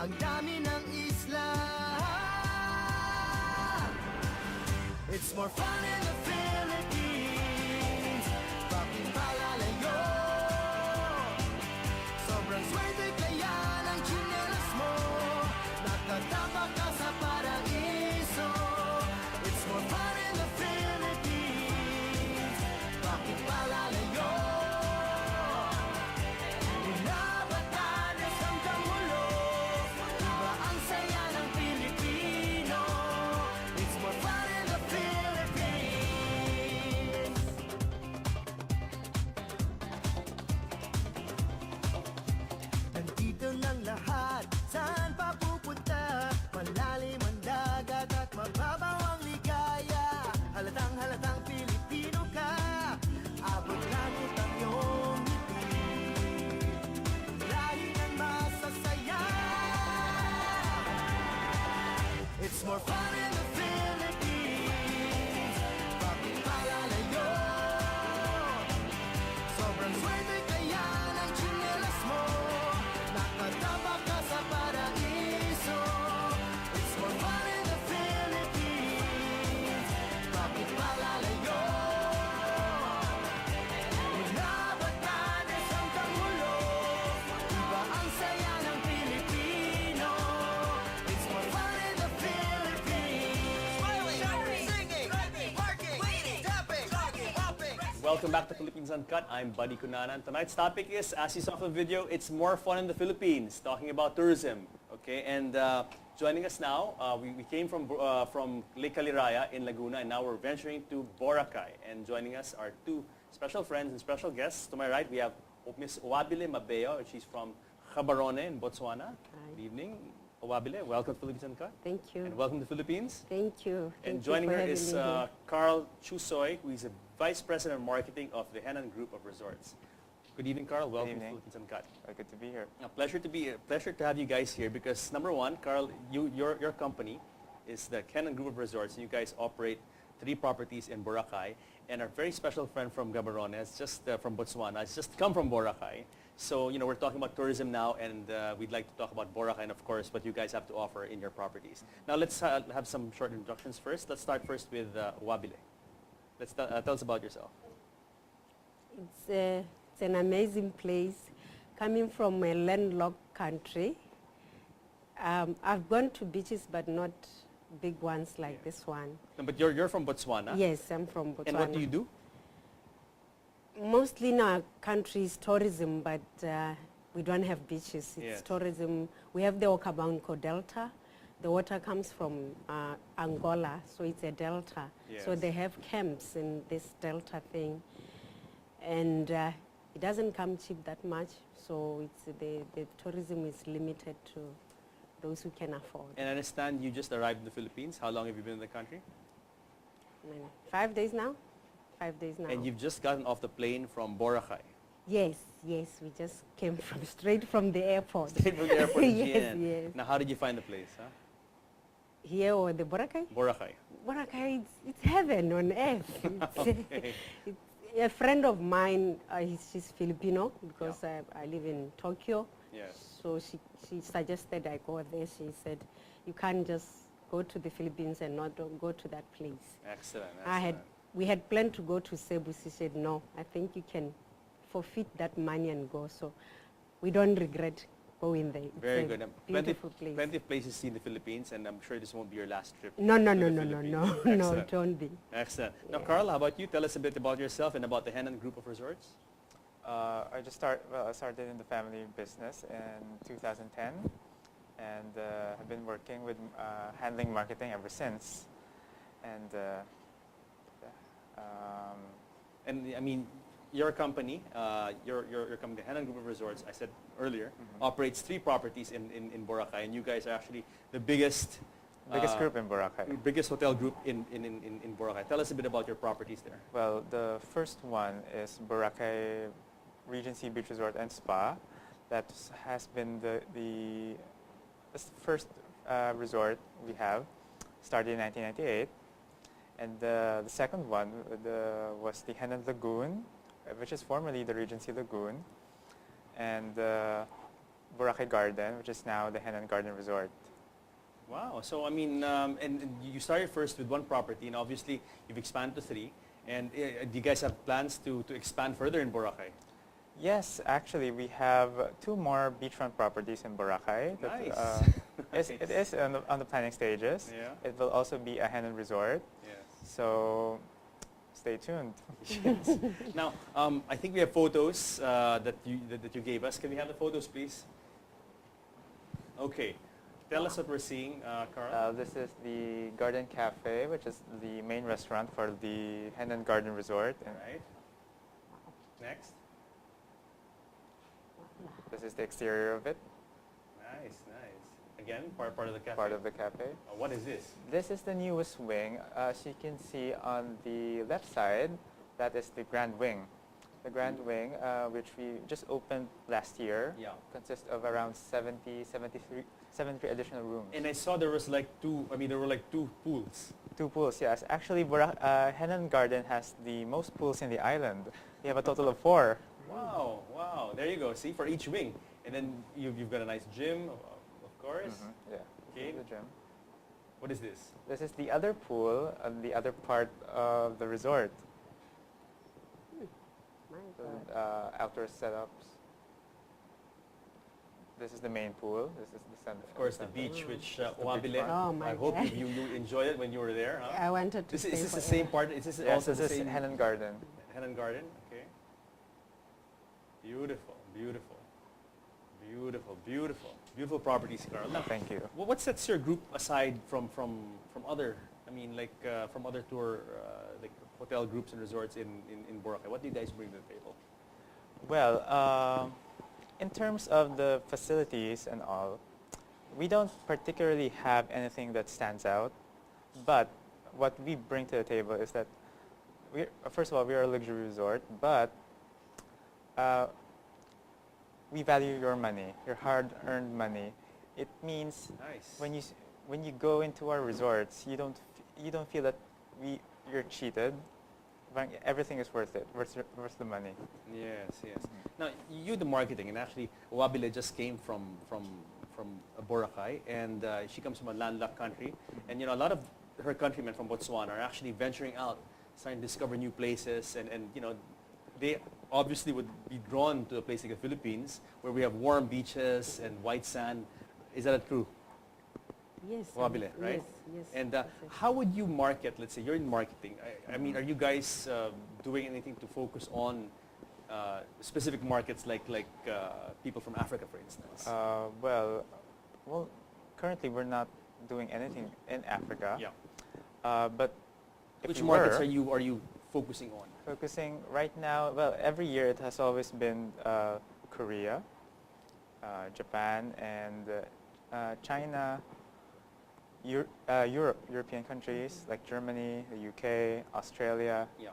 ang dami ng isla. It's more fun in the Philippines. Bakit palalayo? Sobrang swerte kaya ng tsinelas mo. Nakatapak ka sa paraiso. It's more fun in the Philippines. Bakit palalayo? Mula Batanes hanggang Mulo, iba ang saya ng Pilipino. It's more fun in the Philippines. Nandito ng lahat, saan pa pupunta? Malalim ang dagat at mababaw ang ligaya. Halatang Pilipino ka, abot langit ang iyong ngiti. Lahi ng masasaya. It's more fun in the Philippines. Bakit palalayo? Sobrang swerte kaya ng tsinelas mo. Nakatapak ka sa paraiso. It's more fun in the Philippines. Bakit palalayo? Mula Batanes hanggang Mulo, iba ang saya ng Pilipino. It's more fun in the Philippines. Smiling, singing, parking, tapping, hopping. Welcome back to Philippines Uncut. I'm Buddy Cunanan. Tonight's topic is, as you saw from the video, it's more fun in the Philippines, talking about tourism. Okay, and joining us now, we came from Lake Caliraya in Laguna, and now we're venturing to Boracay. And joining us are two special friends and special guests. To my right, we have Miss Owabile Mabeo. She's from Gaborone in Botswana. Hi. Good evening, Owabile. Welcome to Philippines Uncut. Thank you. And welcome to the Philippines. Thank you. And Thank joining you for her is having me here. Carl Chusoy, who is a Vice President of Marketing of the Henan Group of Resorts. Good evening, Carl. Welcome to evening. Philippines Uncut. Good to be here. A pleasure to have you guys here because number one, Carl, your company is the Henan Group of Resorts, and you guys operate 3 properties in Boracay. And our very special friend from Gaborone, is just from Botswana, has just come from Boracay. So we're talking about tourism now, and we'd like to talk about Boracay and of course what you guys have to offer in your properties. Now let's have some short introductions first. Let's start first with Wabile. Let's tell us about yourself. It's an amazing place. Coming from a landlocked country, I've gone to beaches, but not big ones like this one. No, but you're from Botswana. Yes, I'm from Botswana. And what do you do? Mostly in our country is tourism, but we don't have beaches. It's Yes. tourism. We have the Okavango Delta. The water comes from Angola, so it's a delta. So Yes. they have camps in this delta thing. And it doesn't come cheap that much, so it's the tourism is limited to those who can afford. And I understand you just arrived in the Philippines. How long have you been in the country? 5 days now? 5 days now. And you've just gotten off the plane from Boracay. Yes, we just came straight from the airport. Straight from the airport in Yes, GN. yes. Now, how did you find the place? Huh? Here or the Boracay? Boracay. Boracay, it's heaven on earth. It's, Okay. it's a friend of mine, she's Filipino because I live in Tokyo. Yes. So she suggested I go there. She said, you can't just go to the Philippines and not go to that place. Excellent. We had planned to go to Cebu. She said, no, I think you can forfeit that money and go. So we don't regret going there. It's Very a good. Beautiful place. Plenty of places to see in the Philippines, and I'm sure this won't be your last trip. No, to the Philippines. no, Excellent. don't be. Excellent. Now, Yeah. Carl, how about you? Tell us a bit about yourself and about the Henan Group of Resorts. I started in the family business in 2010 and have been working with handling marketing ever since. And And I mean, your company, your company, the Henan Group of Resorts, I said earlier, operates 3 properties in Boracay, and you guys are actually the biggest group in Boracay. biggest hotel group in Boracay. Tell us a bit about your properties there. Well, the first one is Boracay Regency Beach Resort and Spa. That has been the first resort we have, started in 1998. And the second one was the Henan Lagoon, which is formerly the Regency Lagoon. And Boracay Garden, which is now the Henan Garden Resort. Wow. So I mean, and you started first with one property, and obviously you've expanded to three. And do you guys have plans to expand further in Boracay? Yes, actually, we have two more beachfront properties in Boracay. Nice. It is on the planning stages. Yeah. It will also be a Henan Resort. Yes. So stay tuned. Yes. Now, I think we have photos that you gave us. Can we have the photos, please? Okay. Tell us what we're seeing, Carl. This is the Garden Cafe, which is the main restaurant for the Henan Garden Resort. All right. Next. This is the exterior of it, Nice, nice. Again, part of the cafe. part of the cafe. What is this? This is the newest wing. As you can see on the left side, that is the Grand Wing. The Grand Wing, which we just opened last year, Yeah. consists of around 73 additional rooms. And I saw there was like there were like two pools. Two pools, yes. Actually, Henan Garden has the most pools in the island. We have a total of 4. Wow, wow. There you go. See, for each wing. And then you've got a nice gym, of course. Yeah. Okay. The gym. What is this? This is the other pool on the other part of the resort. My The, God. outdoor setups. This is the main pool. This is the center. Of course, the center. beach, which the Wabile. beach Oh my I hope God. you enjoyed it when you were there. Huh? I wanted to Is stay this the forever. same part? Is this Yes, also this the is same Henan Garden. Henan Garden? Okay. Beautiful, beautiful, beautiful, beautiful, beautiful properties, Carl. Now, Thank you. what sets your group aside from other? I mean, like from other tour, like hotel groups and resorts in Boracay. What do you guys bring to the table? Well, in terms of the facilities and all, we don't particularly have anything that stands out, but what we bring to the table is that first of all, we are a luxury resort, but we value your money, your hard-earned money. It means Nice. when you go into our resorts, you don't feel that you're cheated. But everything is worth it, worth the money. Yes, yes. Now, you the marketing, and actually, Wabile just came from Boracay, and she comes from a landlocked country, and a lot of her countrymen from Botswana are actually venturing out, starting to discover new places, and they obviously would be drawn to a place like the Philippines, where we have warm beaches and white sand. Is that true? Yes. Wabile, right? Yes, yes. And that's it. how would you market? Let's say you're in marketing. I mean, are you guys doing anything to focus on specific markets like people from Africa, for instance? Well, currently we're not doing anything in Africa. Yeah. But if Which we markets were are you focusing on? focusing right now? Well, every year it has always been Korea, Japan, and China. European countries like Germany, the UK, Australia. Yeah.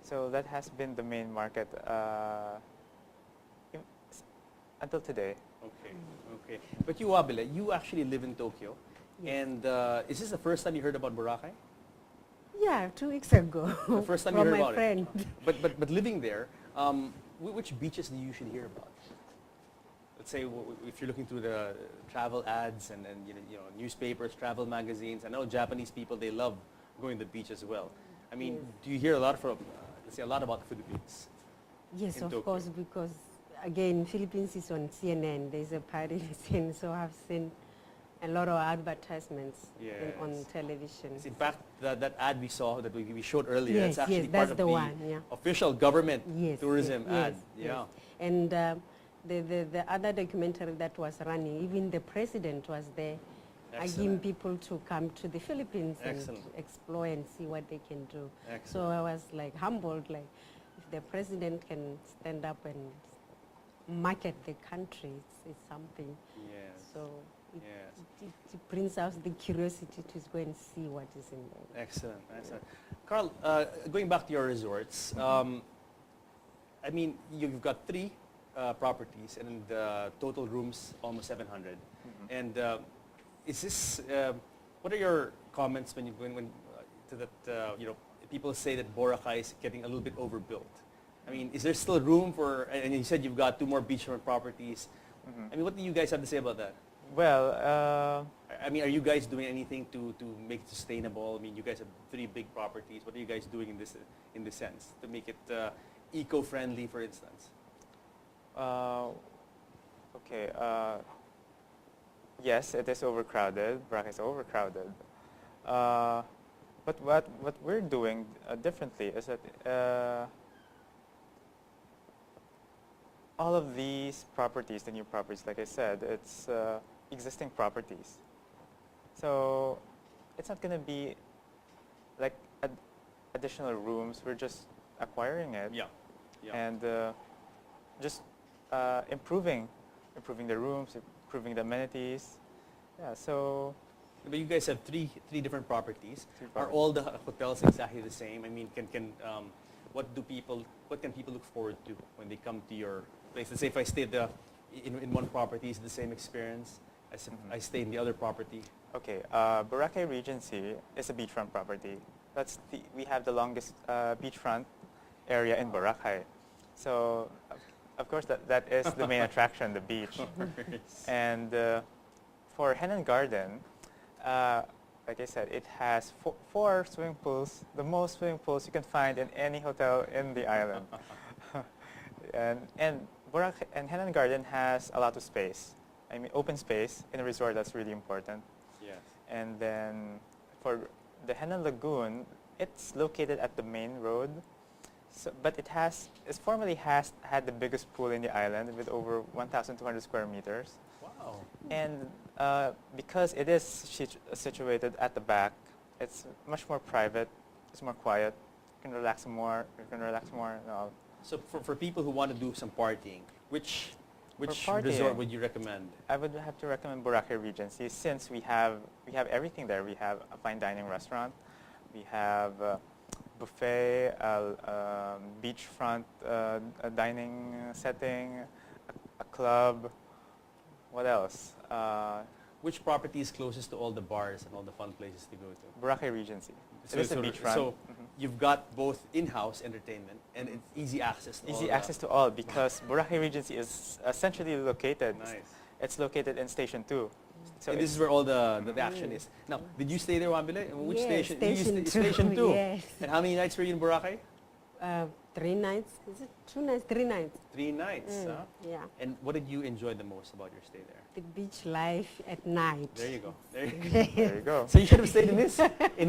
So that has been the main market until today. Okay. Okay. But you, Wabile, you actually live in Tokyo, Yes. and is this the first time you heard about Boracay? Yeah, 2 weeks ago. The first time you from heard my about friend. it. But living there, which beaches do you usually hear about? Let's say if you're looking through the travel ads and newspapers, travel magazines. I know Japanese people, they love going to the beach as well. I mean, Yes. do you hear a lot from let's say a lot about the Philippines? Yes, in of Tokyo? course, because again, Philippines is on CNN. There's a party scene, so I've seen a lot of advertisements on Yes. television. In fact, that ad we saw that we showed earlier, Yes, that's actually yes, part that's of the the one, yeah. official government Yes, tourism yes, ad. yes, Yeah. yes. And the other documentary that was running, even the president was there, Excellent. urging people to come to the Philippines Excellent. and explore and see what they can do. So Excellent. I was like humbled, like if the president can stand up and market the country, it's something. Yes. So Yes. it brings out the curiosity to go and see what is in there. Excellent, excellent. Carl, going back to your resorts, I mean, you've got 3 properties and total rooms almost 700. And is this? What are your comments when to that? People say that Boracay is getting a little bit overbuilt. I mean, is there still room for? And you said you've got 2 more beachfront properties. Mhm. I mean, what do you guys have to say about that? Well, I mean, are you guys doing anything to make it sustainable? I mean, you guys have 3 big properties. What are you guys doing in this sense to make it eco-friendly, for instance? okay. Yes, it is overcrowded. Boracay is overcrowded. But what we're doing differently is that all of these properties, the new properties, like I said, it's existing properties. So it's not going to be like additional rooms. We're just acquiring it. Yeah. Yeah. And just improving the rooms, improving the amenities. Yeah, so But you guys have three different properties. Three Are properties. all the hotels exactly the same? I mean, what can people look forward to when they come to your place? Let's say if I stay in one property, is it the same experience as if I stay in the other property? okay, Boracay Regency is a beachfront property. We have the longest beachfront area in Boracay. So of course that is the main attraction, the beach. And for Hen and Garden, like I said, it has 4 swimming pools, the most swimming pools you can find in any hotel in the island. and Boracay and Hen and Garden has a lot of space. I mean, open space in a resort, that's really important. Yes. And then for the Henan Lagoon, it's located at the main road. So, but it formerly has had the biggest pool in the island with over 1,200 square meters. Wow. And because it is situated at the back, it's much more private. It's more quiet. You can relax more. And all. So for people who want to do some partying, which partying, resort would you recommend? I would have to recommend Boracay Regency since we have everything there. We have a fine dining restaurant. We have buffet, beachfront dining setting, a club. What else? Which property is closest to all the bars and all the fun places to go to? Boracay Regency. It is a beachfront. So you've got both in-house entertainment and it's easy access to all Easy the- access to all because Boracay Regency is centrally located. Nice. It's located in Station 2. So And this is where all the action is. Now, did you stay there, Wambile? Which Yes, station? You Station used 2, Station 2. yes. And how many nights were you in Boracay? 3 nights. Is it 2 nights? 3 nights. 3 nights. Huh? Yeah. And what did you enjoy the most about your stay there? The beach life at night. There you go. There you go. there you go. So you should have stayed in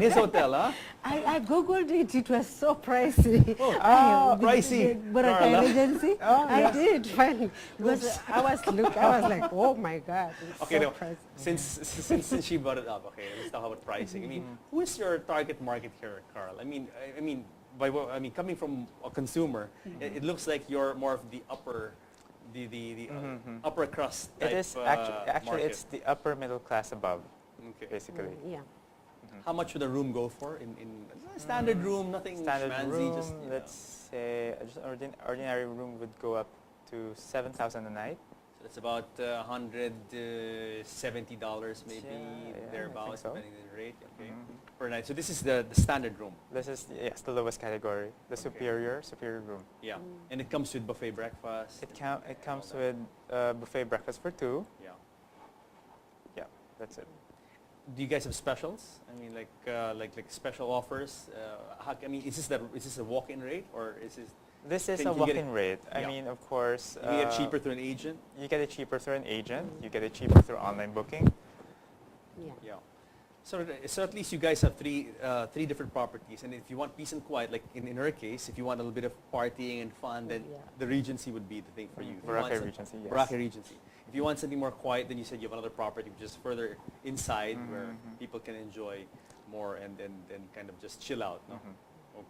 his hotel, huh? I googled it. It was so pricey. Pricey. Boracay Carla. Regency. Oh, I yes. did finally because I was like, oh my God. It's Okay, so now, pricey. since she brought it up, okay, let's talk about pricing. I mean, who is your target market here, Carl? I mean, coming from a consumer, it looks like you're more of the upper, upper crust type. It is actually market. it's the upper middle class above, Okay. basically. Yeah. How much would a room go for in a standard room? Nothing Standard schmanzy, room, just let's say, just ordinary room would go up to 7,000 a night. So that's about $170 maybe Yeah, I thereabouts, think so. depending on the rate. Okay. Mhm. Per night. So this is the standard room. This is the lowest category, the Okay. superior room. Yeah. And it comes with buffet breakfast. It comes with buffet breakfast for 2. Yeah. Yeah, that's it. Do you guys have specials? I mean, like special offers. Is this a walk-in rate or is this? This is Think a you get walk-in rate. I Yeah. mean, of course, You get cheaper through an agent. you get it cheaper through an agent. You get it cheaper through online booking. Yeah. Yeah. So at least you guys have three different properties, and if you want peace and quiet, like in her case, if you want a little bit of partying and fun, then Yeah. the Regency would be the thing for you. If you want Boracay some- Regency, yes. Boracay Regency. If you want something more quiet, then you said you have another property which is further inside where Mhm. people can enjoy more and kind of just chill out. No? Mhm.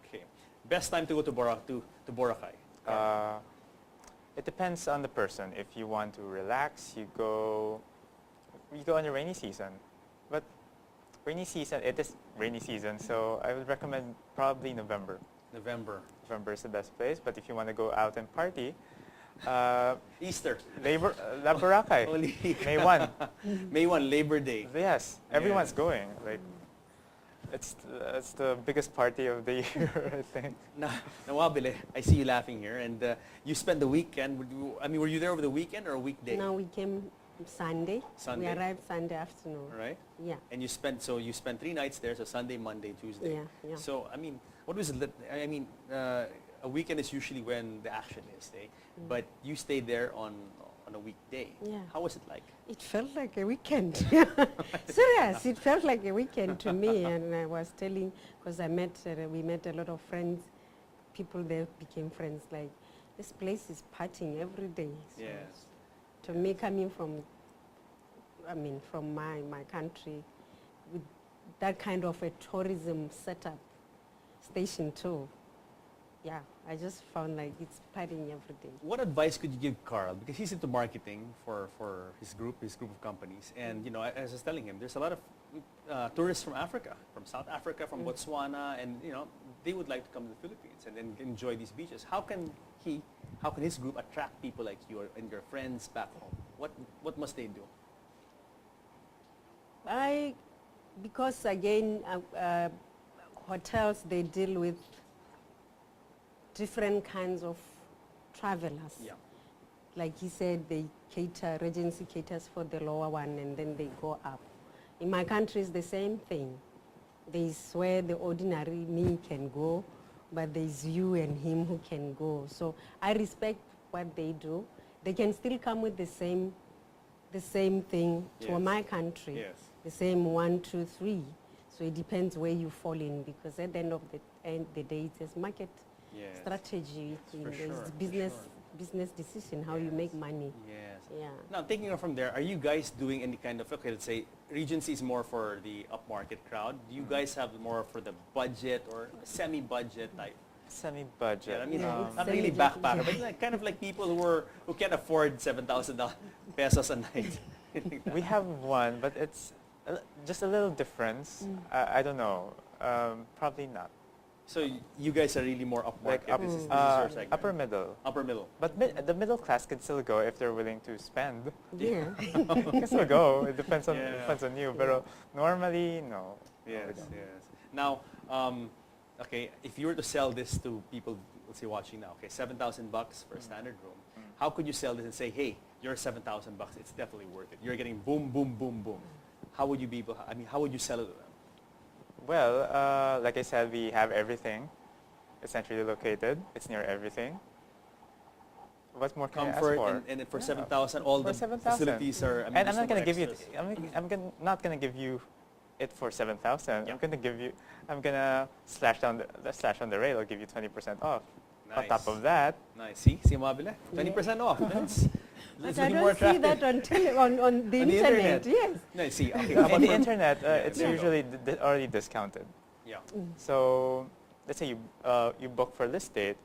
Okay. Best time to go to Boracay. It depends on the person. If you want to relax, you go on the rainy season. But rainy season, it is rainy season, so I would recommend probably November. November. November is the best place. But if you want to go out and party, Easter. La Boracay, Only May 1. May 1, Labor Day. Yes, everyone's going. Like, it's the biggest party of the year, I think. Nawabile, I see you laughing here, and you spent the weekend. Were you there over the weekend or a weekday? Now we came Sunday. Sunday. We arrived Sunday afternoon. All right. Yeah. And you spent 3 nights there, so Sunday, Monday, Tuesday. Yeah, yeah. So what was it? A weekend is usually when the action is, eh? But you stayed there on a weekday. Yeah. How was it like? It felt like a weekend. Serious, it felt like a weekend to me. And I was telling, because we met a lot of friends, people there became friends. Like, this place is partying every day. So Yes. to me, coming from, from my country, with that kind of a tourism setup, station too. Yeah, I just found like it's partying every day. What advice could you give Carl? Because he's into marketing for his group of companies. And, as I was telling him, there's a lot of tourists from Africa, from South Africa, from Botswana, and, they would like to come to the Philippines and enjoy these beaches. How can his group attract people like you and your friends back home? What must they do? Because again, hotels, they deal with different kinds of travelers. Yeah. Like he said, Regency caters for the lower one and then they go up. In my country, it's the same thing. There's where the ordinary me can go, but there's you and him who can go. So I respect what they do. They can still come with the same thing to Yes. my country. Yes. The same 1, 2, 3. So it depends where you fall in, because at the end of the day, it's a market Yes. strategy. For It's sure, for business decision, how you Yes. make money. Yes. Yeah. Now, taking off from there, are you guys doing any kind of, let's say, Regency is more for the upmarket crowd. Do you guys have more for the budget or semi-budget type? Semi-budget. Yeah, it's Not really semi-budget. backpacker, but like, kind of like people who can afford $7,000 pesos a night. We have one, but it's just a little difference. I don't know. Probably not. So you guys are really more Like upmarket. This is your segment. upper middle. Upper middle. But the middle class can still go if they're willing to spend. Yeah. Can still go. It depends on Yeah. you. But normally, no. Yes, yes. Now, okay, if you were to sell this to people, let's say watching now, okay, $7,000 for a standard room, how could you sell this and say, hey, you're $7,000, it's definitely worth it. You're getting boom, boom, boom, boom. How would you be able? How would you sell it to them? Well, like I said, we have everything. It's centrally located. It's near everything. What more can Comfort I ask for? and for Yeah. 7,000, all For the 7,000. facilities are. And I'm there's not no gonna more give you. extras. Not gonna give you it for 7,000. Yeah. I'm gonna slash on the rate. I'll give you 20% off. On top Nice. of that, Nice. See, mabile, 20% off. That's But I looking more don't see attractive. that on the On the internet. internet. Yes. Nice. See, okay. in the internet, it's there you go. usually already discounted. Yeah. So let's say you book for this date,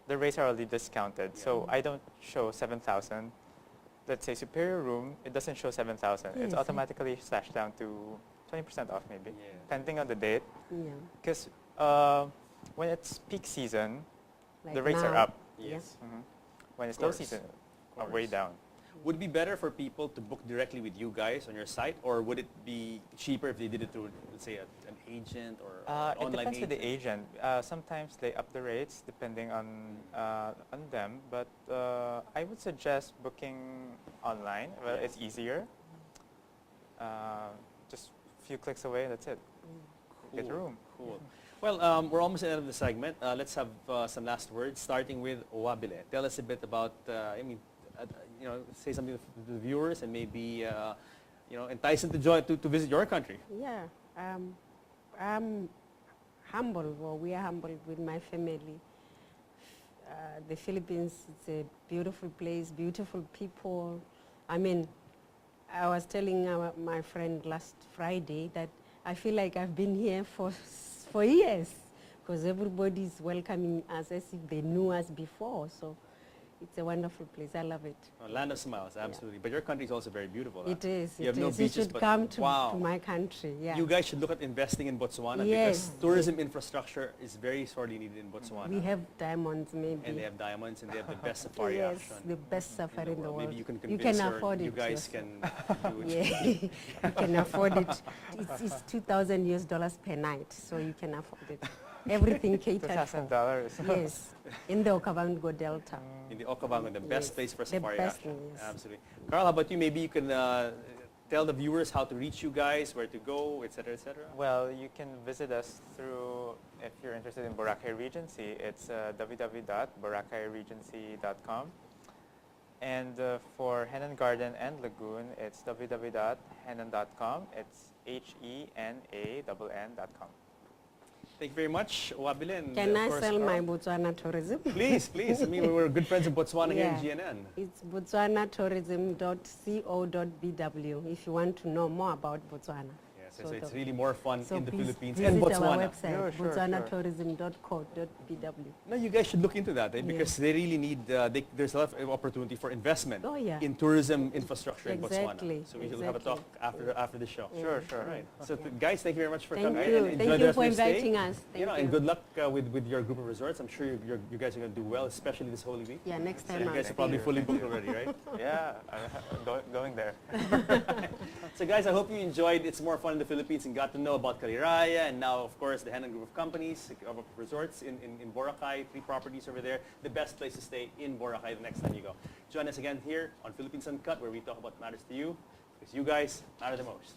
the rates are already discounted. Yeah. So I don't show 7,000. Let's say superior room, it doesn't show 7,000. It's Yes. automatically slashed down to 20% off maybe, Yes. depending on the date. Yeah. Because when it's peak season, Like the rates are now. up. Yes. When it's Of low course. season, Of way course. down. Would it be better for people to book directly with you guys on your site, or would it be cheaper if they did it through, let's say, an agent or an It online depends agent? with the agent. Sometimes they up the rates depending on them, but I would suggest booking online. Well, it's easier. Just a few clicks away, that's it. Get a room. Cool. Well, we're almost at the end of the segment. Let's have some last words, starting with Owabile. Tell us a bit about, say something to the viewers and maybe, entice them to visit your country. Yeah. I'm humble. Well, we are humble with my family. The Philippines, it's a beautiful place, beautiful people. I was telling my friend last Friday that I feel like I've been here for years, because everybody's welcoming us as if they knew us before. So It's a wonderful place. I love it. Oh, land of smiles, absolutely. But your country is also very beautiful. Huh? It is. You have no You beaches, should but come to wow. my country. Yeah. You guys should look at investing in Botswana Yes. because tourism infrastructure is very sorely needed in Botswana. We have diamonds, maybe. And they have diamonds and they have the best safari Yes, action the best safari in the world. Maybe you can You convince can her, afford you it guys yourself. can do it. Yeah, you can afford it. It's $2,000 per night, so you can afford it. Everything catered for. $2,000. Yes, in the Okavango Delta. In the Okavango, the best Yes, place for the safari best, action. yes. Absolutely. Carl, how about you? Maybe you can tell the viewers how to reach you guys, where to go, etc., etc. Well, you can visit us through, if you're interested in Boracay Regency, it's www.boracayregency.com. And for Henan Garden and Lagoon, it's www.henan.com. It's HENANN.com. Thank you very much, Wabile. And Can of I course, sell my Carl. Botswana tourism? Please, please. I mean, we're good friends in Botswana here Yeah. in GNN. It's botswanatourism.co.bw if you want to know more about Botswana. Yes, So it's the- really more fun So in the please Philippines visit and our Botswana. website, Sure, sure, botswanatourism.co.bw. No, you guys should look into that because Yes. they really need, there's a lot of opportunity for investment Oh, yeah. in tourism infrastructure in Exactly, Botswana. So we should have a talk after the show. Sure, sure. All right. So guys, thank you very much for Thank coming. you. And enjoy Thank the you rest for of your stay. inviting us. You know, Thank and you. good luck with your group of resorts. I'm sure you guys are going to do well, especially this Holy Week. Yeah, next So time you I'll guys are see probably you. fully booked already, right? Yeah, I'm going there. So guys, I hope you enjoyed It's More Fun in the Philippines and got to know about Kaliraya and now, of course, the Henan Group of companies, of resorts in Boracay, 3 properties over there. The best place to stay in Boracay the next time you go. Join us again here on Philippines Uncut, where we talk about matters to you, because you guys matter the most.